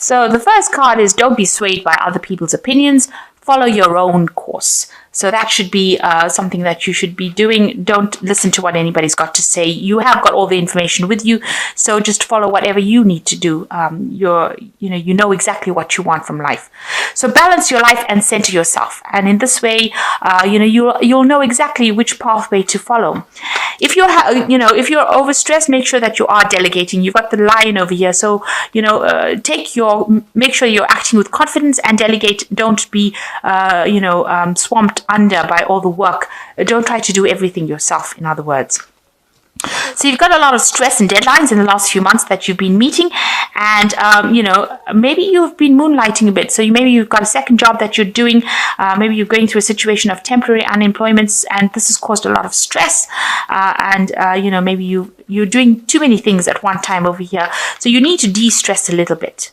So the first card is don't be swayed by other people's opinions. Follow your own course. So that should be something that you should be doing. Don't listen to what anybody's got to say. You have got all the information with you, so just follow whatever you need to do. You know exactly what you want from life. So balance your life and center yourself, and in this way, you'll know exactly which pathway to follow. If you're overstressed, make sure that you are delegating. You've got the lion over here, so make sure you're acting with confidence and delegate. Don't be swamped under by all the work. Don't try to do everything yourself, in other words. So you've got a lot of stress and deadlines in the last few months that you've been meeting, and maybe you've been moonlighting a bit. So maybe you've got a second job that you're doing. Maybe you're going through a situation of temporary unemployment, and this has caused a lot of stress. Maybe you're doing too many things at one time over here. So you need to de-stress a little bit.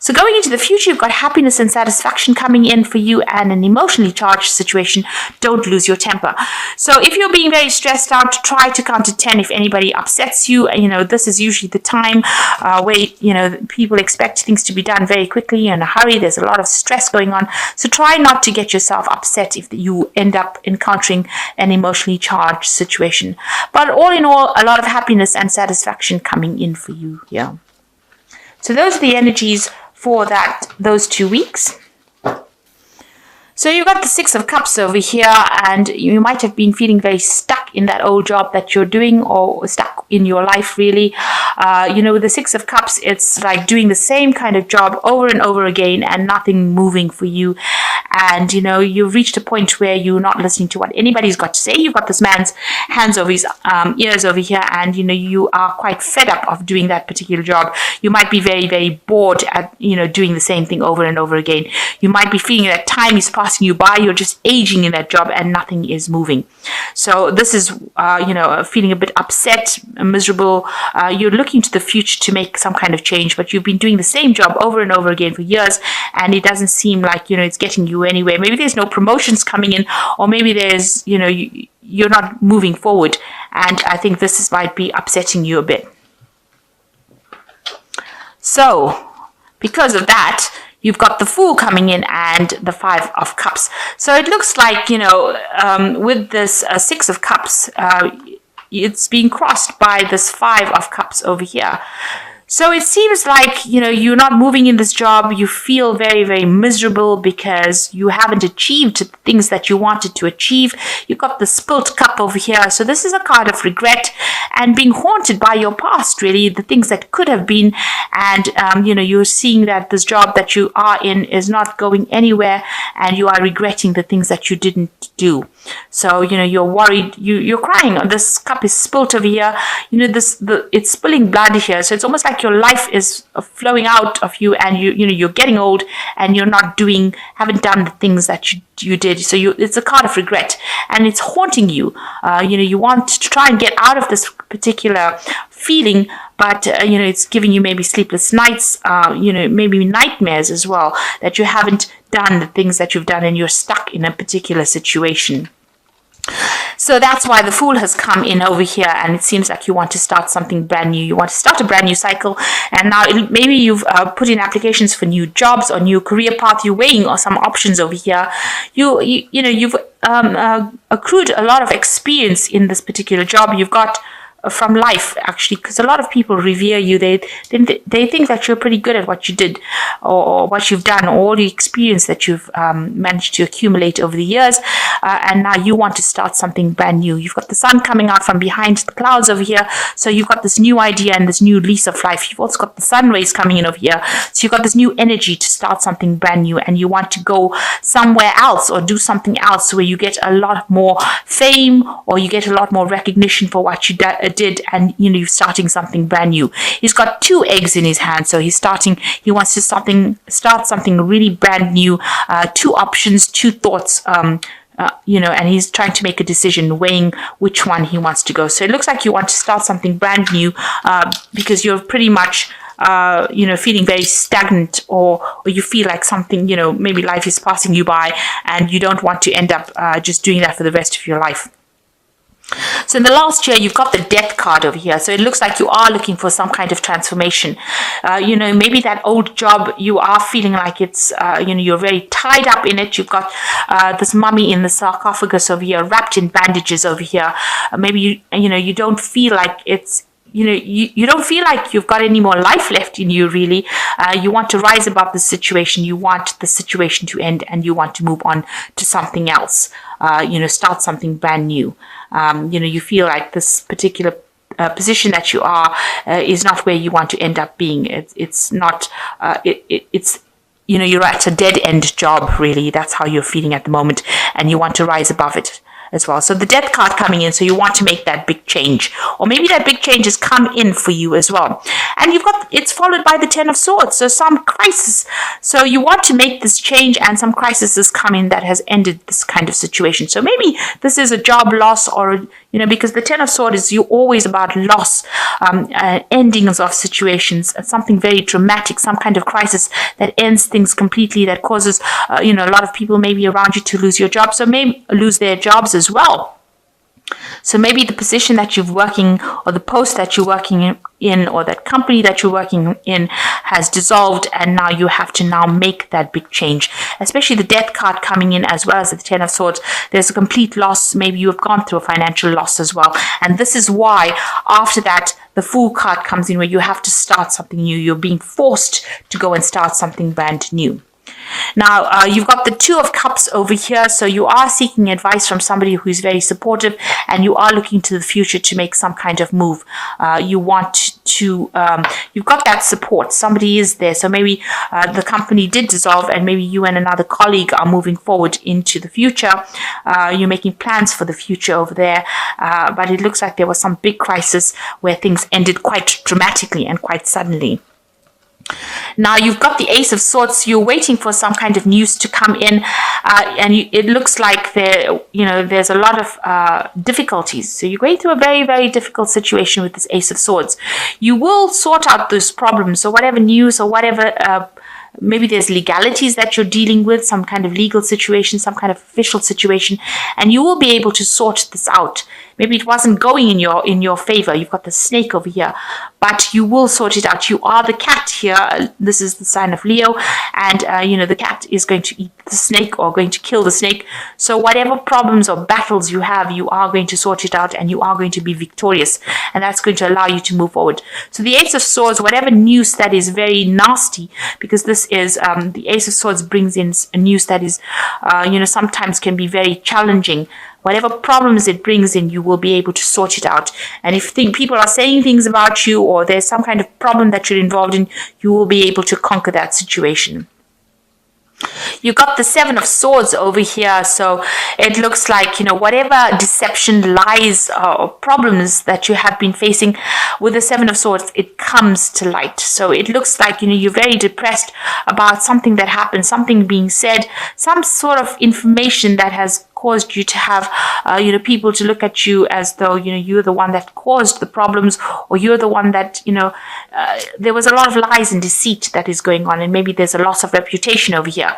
So going into the future, you've got happiness and satisfaction coming in for you and an emotionally charged situation. Don't lose your temper. So if you're being very stressed out, try to count to 10 if anybody upsets you. This is usually the time where, people expect things to be done very quickly in a hurry. There's a lot of stress going on. So try not to get yourself upset if you end up encountering an emotionally charged situation. But all in all, a lot of happiness and satisfaction coming in for you here. So those are the energies for those 2 weeks. So you've got the Six of Cups over here, and you might have been feeling very stuck in that old job that you're doing, or stuck in your life, really. With the Six of Cups, it's like doing the same kind of job over and over again and nothing moving for you. And, you've reached a point where you're not listening to what anybody's got to say. You've got this man's hands over his ears over here, and, you are quite fed up of doing that particular job. You might be very, very bored at, doing the same thing over and over again. You might be feeling that time is passing you by. You're just aging in that job and nothing is moving. So this is, feeling a bit upset, miserable. You're looking to the future to make some kind of change, but you've been doing the same job over and over again for years, and it doesn't seem like, it's getting you anywhere. Maybe there's no promotions coming in, or maybe there's, you're not moving forward. And I think this might be upsetting you a bit. So because of that, you've got the Fool coming in and the Five of Cups. So it looks like, with this Six of Cups, it's being crossed by this Five of Cups over here. So it seems like, you're not moving in this job. You feel very, very miserable because you haven't achieved the things that you wanted to achieve. You've got the Spilt Cup over here. So this is a card of regret and being haunted by your past, really, the things that could have been. And, you're seeing that this job that you are in is not going anywhere, and you are regretting the things that you didn't do. So, you're worried, you're crying. This cup is spilt over here. It's spilling blood here. So it's almost like your life is flowing out of you, and you're getting old, and you're haven't done the things that you did. So it's a card of regret, and it's haunting you. You want to try and get out of this particular feeling, but it's giving you maybe sleepless nights, maybe nightmares as well, that you haven't done the things that you've done and you're stuck in a particular situation. So that's why the Fool has come in over here, and it seems like you want to start something brand new. You want to start a brand new cycle, and now maybe you've put in applications for new jobs or new career path. You're weighing some options over here. You've accrued a lot of experience in this particular job. You've got from life, actually, because a lot of people revere you. They think that you're pretty good at what you did, or what you've done, or all the experience that you've managed to accumulate over the years, and now you want to start something brand new. You've got the sun coming out from behind the clouds over here, so you've got this new idea and this new lease of life. You've also got the sun rays coming in over here, so you've got this new energy to start something brand new, and you want to go somewhere else or do something else where you get a lot more fame, or you get a lot more recognition for what you did, and you're starting something brand new. He's got 2 eggs in his hand, so he wants to start something really brand new, 2 options, 2 thoughts, and he's trying to make a decision, weighing which one he wants to go. So it looks like you want to start something brand new, because you're pretty much feeling very stagnant, or you feel like something, maybe life is passing you by, and you don't want to end up just doing that for the rest of your life. So in the last year, you've got the death card over here. So it looks like you are looking for some kind of transformation. Maybe that old job, you are feeling like it's, you're very tied up in it. You've got this mummy in the sarcophagus over here, wrapped in bandages over here. Maybe you don't feel like it's, you don't feel like you've got any more life left in you, really. You want to rise above the situation. You want the situation to end, and you want to move on to something else. Start something brand new. You feel like this particular position that you are is not where you want to end up being. It's not. It's you're at a dead end job, really. That's how you're feeling at the moment, and you want to rise above it as well. So the death card coming in, so you want to make that big change, or maybe that big change has come in for you as well. And it's followed by the 10 of Swords, so some crisis. So you want to make this change, and some crisis has come in that has ended this kind of situation. So maybe this is a job loss, or because the 10 of Swords is you always about loss, endings of situations, something very dramatic, some kind of crisis that ends things completely, that causes a lot of people maybe around you to lose your job, so maybe lose their jobs as well. So maybe the position that you're working, or the post that you're working in, or that company that you're working in has dissolved, and now you have to now make that big change. Especially the death card coming in, as well as the 10 of Swords. There's a complete loss. Maybe you have gone through a financial loss as well. And this is why after that, the Fool card comes in, where you have to start something new. You're being forced to go and start something brand new. Now, you've got the 2 of Cups over here, so you are seeking advice from somebody who's very supportive, and you are looking to the future to make some kind of move. You want to, you've got that support. Somebody is there, so maybe the company did dissolve, and maybe you and another colleague are moving forward into the future. You're making plans for the future over there, but it looks like there was some big crisis where things ended quite dramatically and quite suddenly. Now you've got the Ace of Swords. You're waiting for some kind of news to come in, and it looks like there's a lot of difficulties. So you're going through a very, very difficult situation with this Ace of Swords. You will sort out those problems. So whatever news or whatever, maybe there's legalities that you're dealing with, some kind of legal situation, some kind of official situation, and you will be able to sort this out. Maybe it wasn't going in your favor. You've got the snake over here, but you will sort it out. You are the cat here. This is the sign of Leo, and the cat is going to eat the snake, or going to kill the snake. So whatever problems or battles you have, you are going to sort it out, and you are going to be victorious, and that's going to allow you to move forward. So the Ace of Swords, whatever news that is very nasty, because this is the Ace of Swords brings in a news that is sometimes can be very challenging. Whatever problems it brings in, you will be able to sort it out. And if people are saying things about you, or there's some kind of problem that you're involved in, you will be able to conquer that situation. You got the 7 of Swords over here, so it looks like, whatever deception, lies, or problems that you have been facing with the 7 of Swords, it comes to light. So it looks like, you're very depressed about something that happened, something being said, some sort of information that has caused you to have, people to look at you as though, you're the one that caused the problems, or you're the one that, there was a lot of lies and deceit that is going on, and maybe there's a loss of reputation over here.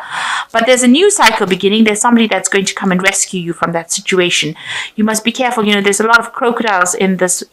But there's a new cycle beginning. There's somebody that's going to come and rescue you from that situation. You must be careful. There's a lot of crocodiles in this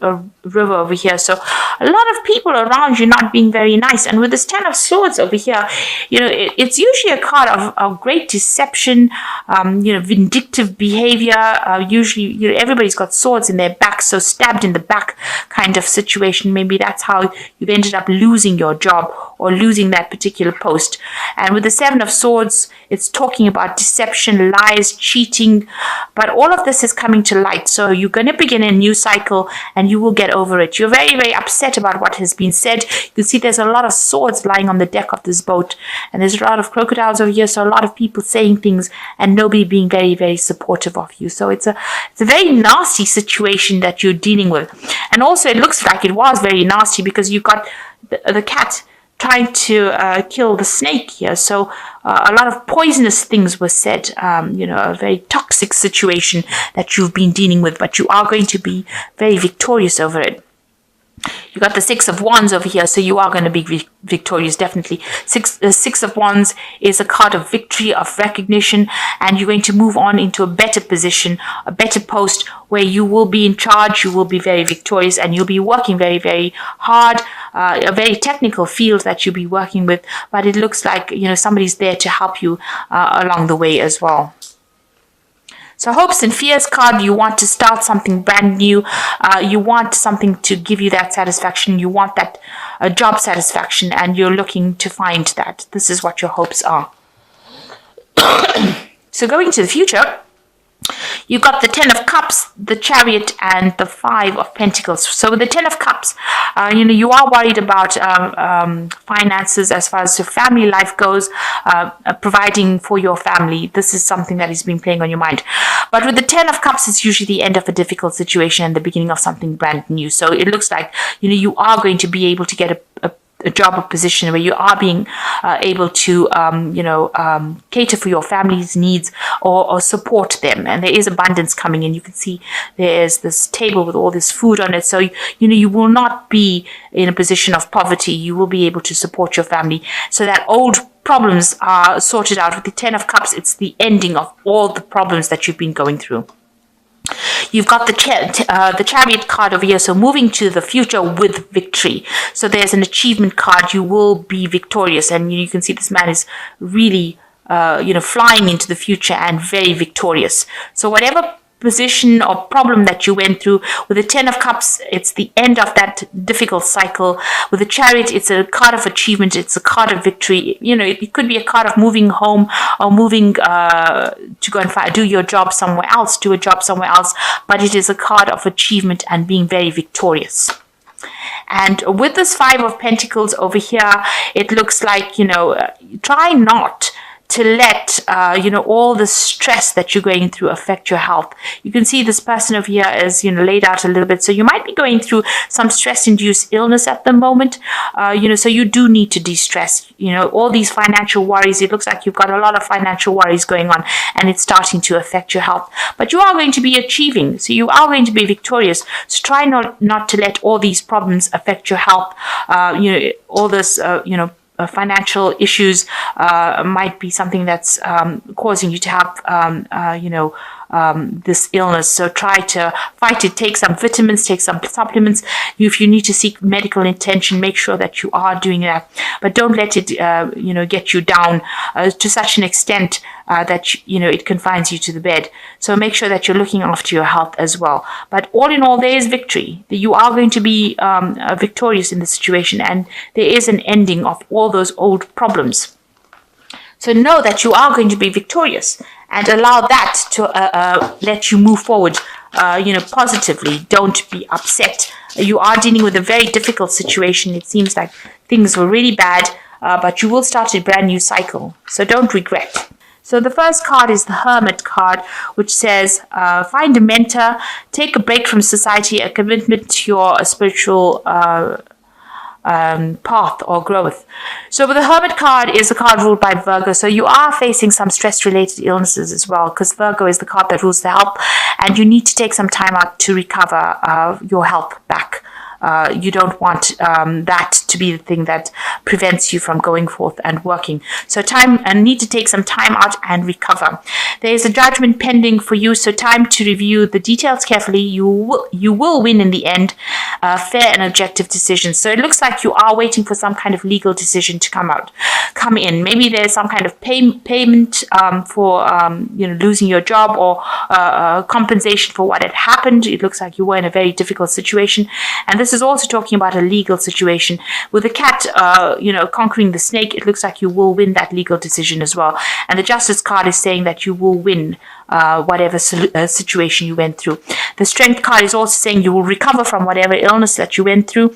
river over here. So a lot of people around you not being very nice. And with this 10 of Swords over here, it's usually a card of great deception, vindictive behavior. Usually, everybody's got swords in their back, so stabbed in the back kind of situation. Maybe that's how you've ended up losing your job, or losing that particular post. And with the 7 of Swords, it's talking about deception, lies, cheating, but all of this is coming to light. So you're going to begin a new cycle, and you will get over it. You're very, very upset about what has been said. You can see there's a lot of swords lying on the deck of this boat, and there's a lot of crocodiles over here, so a lot of people saying things and nobody being very, very supportive of you. So it's a very nasty situation that you're dealing with. And also it looks like it was very nasty, because you got the cat trying to kill the snake here. So a lot of poisonous things were said, a very toxic situation that you've been dealing with, but you are going to be very victorious over it. You got the Six of Wands over here, so you are going to be victorious, definitely. Six of Wands is a card of victory, of recognition, and you're going to move on into a better position, a better post where you will be in charge, you will be very victorious, and you'll be working very, very hard, a very technical field that you'll be working with, but it looks like, somebody's there to help you along the way as well. So hopes and fears card, you want to start something brand new. You want something to give you that satisfaction. You want that job satisfaction, and you're looking to find that. This is what your hopes are. So going to the future, you've got the Ten of Cups, the Chariot, and the Five of Pentacles. So with the Ten of Cups, you are worried about finances as far as your family life goes, providing for your family. This is something that has been playing on your mind. But with the Ten of Cups, it's usually the end of a difficult situation and the beginning of something brand new. So it looks like, you are going to be able to get a job or position where you are being able to, cater for your family's needs or support them. And there is abundance coming in. You can see there is this table with all this food on it. So, you will not be in a position of poverty. You will be able to support your family. So that old problems are sorted out. With the Ten of Cups, it's the ending of all the problems that you've been going through. You've got the Chariot card over here, so moving to the future with victory. So there's an achievement card. You will be victorious, and you can see this man is really, flying into the future and very victorious. So whatever position or problem that you went through, with the Ten of Cups, it's the end of that difficult cycle. With the Chariot, it's a card of achievement, it's a card of victory. It could be a card of moving home or moving to go and do your job somewhere else, do a job somewhere else, but it is a card of achievement and being very victorious. And with this Five of Pentacles over here, it looks like, try not to let, all the stress that you're going through affect your health. You can see this person over here is, laid out a little bit. So you might be going through some stress-induced illness at the moment, so you do need to de-stress. All these financial worries, it looks like you've got a lot of financial worries going on, and it's starting to affect your health. But you are going to be achieving, so you are going to be victorious. So try not to let all these problems affect your health. All this, financial issues might be something that's causing you to have, this illness. So try to fight it. Take some vitamins, take some supplements. If you need to seek medical attention, make sure that you are doing that. But don't let it, get you down to such an extent that, it confines you to the bed. So make sure that you're looking after your health as well. But all in all, there is victory. You are going to be victorious in the situation, and there is an ending of all those old problems. So know that you are going to be victorious, and allow that to let you move forward, positively. Don't be upset. You are dealing with a very difficult situation. It seems like things were really bad, but you will start a brand new cycle. So don't regret. So the first card is the Hermit card, which says, find a mentor, take a break from society, a commitment to your spiritual path or growth. So with the Hermit card is a card ruled by Virgo. So you are facing some stress-related illnesses as well, because Virgo is the card that rules the health, and you need to take some time out to recover your health back. You don't want that to be the thing that prevents you from going forth and working. So need to take some time out and recover. There is a judgment pending for you, so time to review the details carefully. You will win in the end. Fair and objective decisions. So it looks like you are waiting for some kind of legal decision to come in. Maybe there's some kind of payment for losing your job, or compensation for what had happened. It looks like you were in a very difficult situation, and this is also talking about a legal situation. With the cat, conquering the snake, it looks like you will win that legal decision as well. And the Justice card is saying that you will win whatever situation you went through. The Strength card is also saying you will recover from whatever illness that you went through.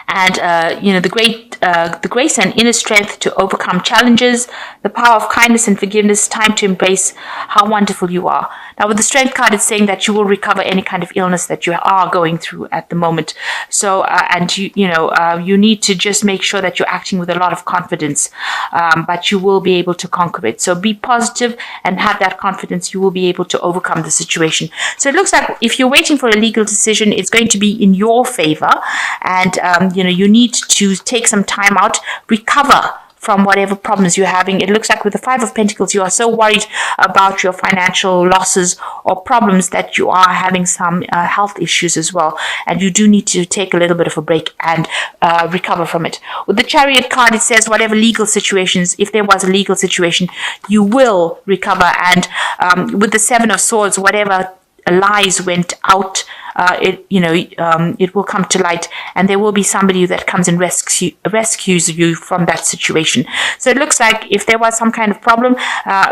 And the grace and inner strength to overcome challenges, the power of kindness and forgiveness, time to embrace how wonderful you are. Now, with the strength card, it's saying that you will recover any kind of illness that you are going through at the moment. So, and you need to just make sure that you're acting with a lot of confidence, but you will be able to conquer it. So, be positive and have that confidence. You will be able to overcome the situation. So, it looks like if you're waiting for a legal decision, it's going to be in your favor, and you need to take some time out, recover from whatever problems you're having. It looks like with the Five of Pentacles, you are so worried about your financial losses or problems that you are having some health issues as well. And you do need to take a little bit of a break and recover from it. With the Chariot card, it says whatever legal situations, if there was a legal situation, you will recover. And with the Seven of Swords, whatever lies went out, it will come to light, and there will be somebody that comes and rescues you from that situation. So it looks like if there was some kind of problem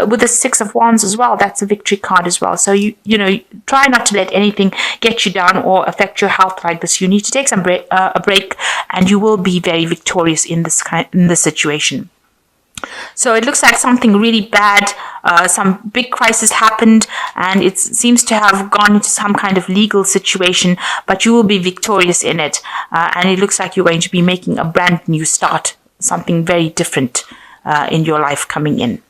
with the Six of Wands as well, that's a victory card as well. So you try not to let anything get you down or affect your health like this. You need to take a break, and you will be very victorious in this situation. So it looks like something really bad, some big crisis happened, and it seems to have gone into some kind of legal situation, but you will be victorious in it. And it looks like you're going to be making a brand new start, something very different in your life coming in.